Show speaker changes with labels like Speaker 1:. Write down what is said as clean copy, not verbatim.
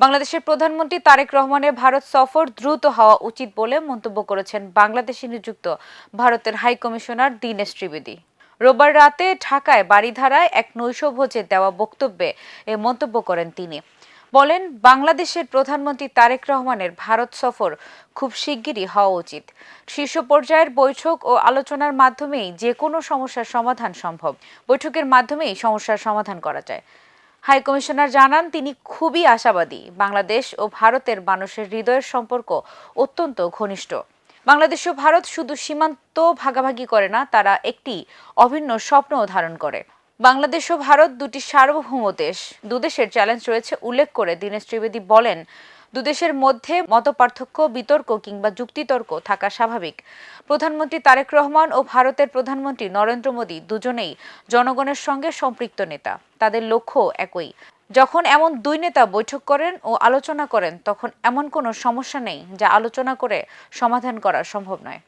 Speaker 1: বাংলাদেশের প্রধানমন্ত্রী তারেক রহমানের ভারত সফর দ্রুত হওয়া উচিত বলে মন্তব্য করেছেন বাংলাদেশে নিযুক্ত ভারতের হাই কমিশনার দীনেশ ত্রিবেদী। রোববার রাতে ঢাকায় বারিধারায় এক নৈশভোজে দেওয়া বক্তব্যে এ মন্তব্য করেন তিনি। বলেন, বাংলাদেশের প্রধানমন্ত্রী তারেক রহমানের ভারত সফর খুব শিগগিরই হওয়া উচিত। শীর্ষ পর্যায়ের বৈঠক ও আলোচনার মাধ্যমেই যে কোনো সমস্যার সমাধান সম্ভব। বৈঠকের মাধ্যমেই সমস্যার সমাধান করা যায়। হাই কমিশনার জানান, তিনি খুবই আশাবাদী। বাংলাদেশ ও ভারতের মানুষের হৃদয়ের সম্পর্ক অত্যন্ত ঘনিষ্ঠ। বাংলাদেশ ও ভারত শুধু সীমান্ত ভাগাভাগি করে না, তারা একটি অভিন্ন স্বপ্নও ধারণ করে। বাংলাদেশ ও ভারত দুটি সার্বভৌম দেশ, দুদেশের চ্যালেঞ্জ রয়েছে উল্লেখ করে দীনেশ ত্রিবেদী বলেন, দুদেশের মধ্যে মতপার্থক্য, বিতর্ক কিংবা যুক্তিতর্ক থাকা স্বাভাবিক। প্রধানমন্ত্রী তারেক রহমান ও ভারতের প্রধানমন্ত্রী নরেন্দ্র মোদী দুজনেই জনগণের সঙ্গে সম্পৃক্ত নেতা। তাদের লক্ষ্য একই। যখন এমন দুই নেতা বৈঠক করেন ও আলোচনা করেন, তখন এমন কোনো সমস্যা নেই যা আলোচনা করে সমাধান করা সম্ভব নয়।